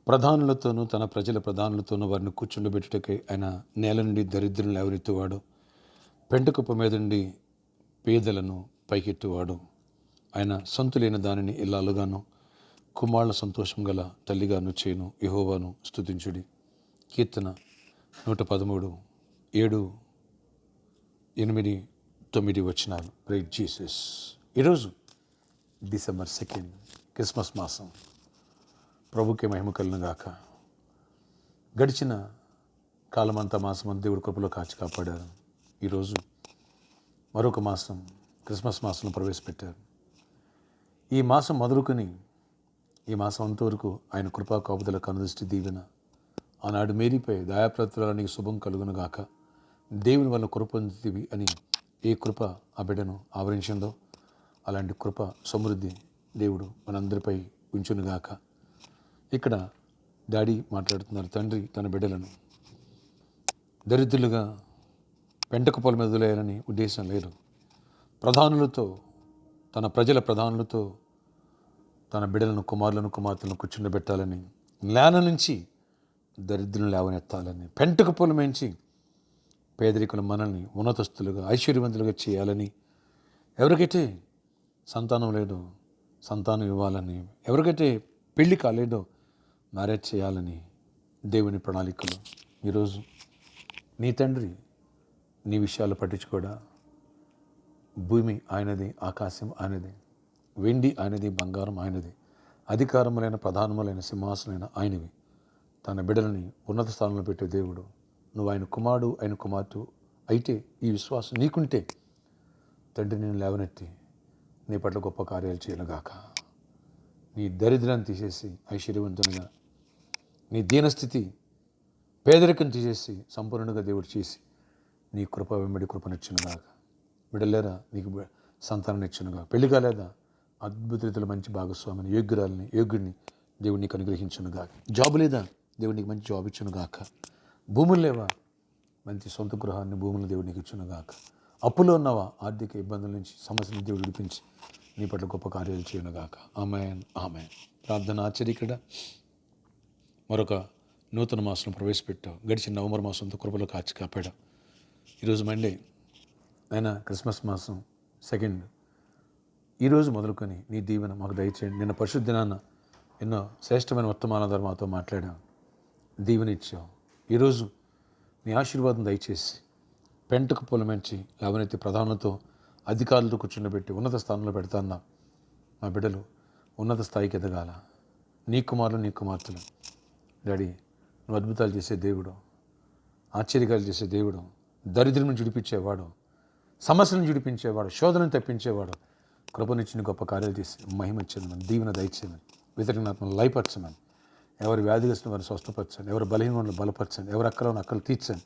ప్రధానులతోనూ తన ప్రజల ప్రధానులతోనూ వారిని కూర్చుండబెట్టుటకై ఆయన నేల నుండి దరిద్రులను లేవనెత్తువాడు. పెంటకుప్ప మీద నుండి పేదలను పైకెత్తువాడు. ఆయన సొంతులైన దానిని ఇల్లాలుగాను కుమారుల సంతోషం గల తల్లిగాను చేను యెహోవాను స్తుతించుడి. కీర్తన 113 7, 8, 9 వచనాలు. Praise Jesus. ఈరోజు డిసెంబర్ 2 క్రిస్మస్ మాసం. ప్రభుకే మహిమ కలుగును గాక. గడిచిన కాలమంతా మాసం దేవుడి కృపలో కాచి కాపాడారు. ఈరోజు మరొక మాసం క్రిస్మస్ మాసంలో ప్రవేశపెట్టారు. ఈ మాసం మొదలుకొని ఈ మాసం అంతవరకు ఆయన కృపా కాపుదల కనుదృష్టి దీవెన ఆనాడు మేరీపై దయాప్రతులానికి శుభం కలుగును గాక. దేవుని వల్ల కృప పొందితివి అని ఏ కృప ఆ బిడ్డను ఆవరించిందో అలాంటి కృప సమృద్ధి దేవుడు మనందరిపై ఉంచునుగాక. ఇక్కడ డాడీ మాట్లాడుతున్నారు. తండ్రి తన బిడ్డలను దరిద్రులుగా పెంటకుప్పల మీద వదిలేయాలని ఉద్దేశం లేదు. ప్రధానులతో తన ప్రజల ప్రధానులతో తన బిడ్డలను కుమారులను కుమార్తెలను కూర్చుండబెట్టాలని, నేల నుంచి దరిద్రులను లేవనెత్తాలని, పెంటకుప్పల మించి పేదరికుల మనల్ని ఉన్నతస్తులుగా ఐశ్వర్యవంతులుగా చేయాలని, ఎవరికైతే సంతానం లేదో సంతానం ఇవ్వాలని, ఎవరికైతే పెళ్లి కాలేదో మ్యారేజ్ చేయాలని దేవుని ప్రణాళికలు. ఈరోజు నీ తండ్రి నీ విషయాలు పట్టించుకోడా? భూమి ఆయనది, ఆకాశం ఆయనది, వెండి ఆయనది, బంగారం ఆయనది, అధికారములైన ప్రధానములైన సింహాసనమైన ఆయనవి. తన బిడ్డలని ఉన్నత స్థానంలో పెట్టే దేవుడు. నువ్వు ఆయన కుమారుడు, ఆయన కుమార్తె అయితే ఈ విశ్వాసం నీకుంటే తండ్రి నేను లేవనెత్తి నీ పట్ల గొప్ప కార్యాలు చేయనుగాక. నీ దరిద్రాన్ని తీసేసి ఐశ్వర్యవంతునిగా, నీ దీనస్థితి పేదరికం తీసేసి సంపూర్ణంగా దేవుడు చేసి నీ కృప వెంబడి కృపనిచ్చునుగాక. బిడ్డలేరా నీకు సంతానాన్ని ఇచ్చునుగా. పెళ్లి కాలేదా? అద్భుత రీతిలో మంచి భాగస్వామిని యోగ్యుడిని దేవుడు నీకు అనుగ్రహించునుగాక. జాబు లేదా? దేవుడు నీకు మంచి జాబ్ ఇచ్చునుగాక. భూములు లేవా? మంచి సొంత గృహాన్ని భూములు దేవుడు నీకు ఇచ్చునుగాక. అప్పులో ఉన్నావా? ఆర్థిక ఇబ్బందుల నుంచి సమస్యలు దేవుడు విడిపించి నీ పట్ల గొప్ప కార్యాలు చేయనుగాక. ఆమేన్, ఆమేన్. ప్రార్థన ఆచరికడ మరొక నూతన మాసం ప్రవేశపెట్టావు. గడిచిన నవంబర్ మాసంతో కృపలో కాచి కాపాడా. ఈరోజు మండే అయినా క్రిస్మస్ మాసం 2 ఈరోజు మొదలుకొని నీ దీవెన మాకు దయచేయండి. నిన్న పరిశుద్ధ దినాన ఎన్నో శ్రేష్టమైన వర్తమానాల ద్వారా మాతో మాట్లాడాం, దీవెన ఇచ్చావు. ఈరోజు నీ ఆశీర్వాదం దయచేసి పెంటకుప్పల మంచి లేవనెత్తి ప్రధానులతో అధికారులతో కూర్చుండబెట్టి ఉన్నత స్థానంలో పెడతాన్నా. మా బిడ్డలు ఉన్నత స్థాయికి ఎదగాల. నీ కుమారులు నీ కుమార్తెలు డాడీ నువ్వు అద్భుతాలు చేసే దేవుడు, ఆశ్చర్యకాలు చేసే దేవుడు, దరిద్రం నుంచి విడిపించేవాడు, సమస్యలను విడిపించేవాడు, శోధనను తప్పించేవాడు. కృపనిచ్చిన గొప్ప కార్యాలు చేసి మహిమ ఇచ్చేయమని, దీవెన దయచేయమని, వ్యతిరేకనాత్మను లయపరచమని, ఎవరి వ్యాధిగ్రస్తులను వారిని స్వస్థపరచండి, ఎవరి బలహీనలను బలపరచండి, ఎవరి అక్కలను అక్కలు తీర్చండి,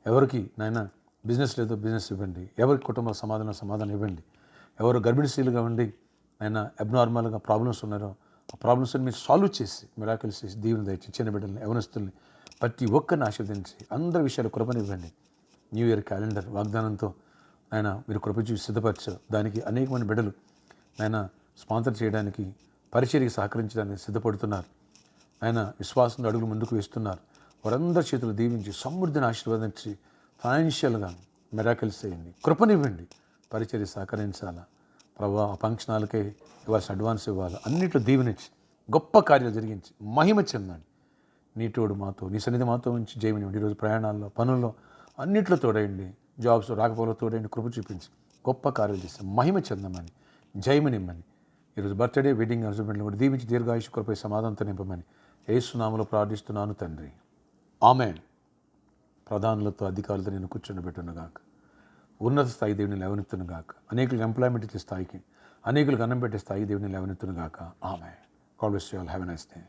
ఎవరికి నాయన బిజినెస్ లేదో బిజినెస్ ఇవ్వండి, ఎవరికి కుటుంబ సమాధానం ఇవ్వండి, ఎవరు గర్భిణీశీలుగా ఉండి ఆయన అబ్నార్మల్గా ప్రాబ్లమ్స్ ఉన్నారో ఆ ప్రాబ్లమ్స్ని మీరు సాల్వ్ చేసి మిరాకిల్స్ చేసి దీవెన దయచేసి చిన్న బిడ్డల్ని యవనస్తుల్ని ప్రతి ఒక్కరిని ఆశీర్వదించి అందరి విషయాలు కృపనివ్వండి. న్యూ ఇయర్ క్యాలెండర్ వాగ్దానంతో ఆయన మీరు కృప చూసి సిద్ధపరచారు. దానికి అనేకమంది బిడ్డలు ఆయన స్పాన్సర్ చేయడానికి, పరిచర్యకి సహకరించడానికి సిద్ధపడుతున్నారు. ఆయన విశ్వాసంతో అడుగులు ముందుకు వేస్తున్నారు. వారందరి చేతులు దీవించి సమృద్ధిని ఆశీర్వదించి ఫైనాన్షియల్గా మిరాకిల్స్ చేయండి, కృపనివ్వండి. పరిచర్య సహకరించాలా ప్రభా, ఆ ఫంక్షనాలకే ఇవ్వాల్సిన అడ్వాన్స్ ఇవ్వాలి. అన్నిట్లో దీవెనిచ్చి గొప్ప కార్యాలు జరిగించి మహిమ చెందండి. నీ తోడు మాతో, నీ సన్నిధి మాతో ఉంచి జయమనివ్వండి. ఈరోజు ప్రయాణాల్లో పనుల్లో అన్నిట్లో తోడయండి. జాబ్స్ రాకపోవలో తోడయండి. కృప చూపించి గొప్ప కార్యాలు చేస్తే మహిమ చెందమని, జయమనిమ్మని. ఈరోజు బర్త్డే వెడ్డింగ్ హస్బెండ్లు కూడా దీవించి దీర్ఘాయుష్ కృపై సమాధానంతో నింపమని యేసు నామములో ప్రార్థిస్తున్నాను తండ్రి, ఆమేన్. ప్రధానులతో అధికారులతో నేను కూర్చొనిబెట్టునుగాక. ఉన్నత స్థాయి దేవుని లేవనెత్తునుగాక. అనేకులకు ఎంప్లాయ్మెంట్ ఇచ్చే స్థాయికి, అనేకులకు అన్నం పెట్టే స్థాయి దేవుని లేవనెత్తునుగాక. ఆమేన్. God bless you all. Have a nice day.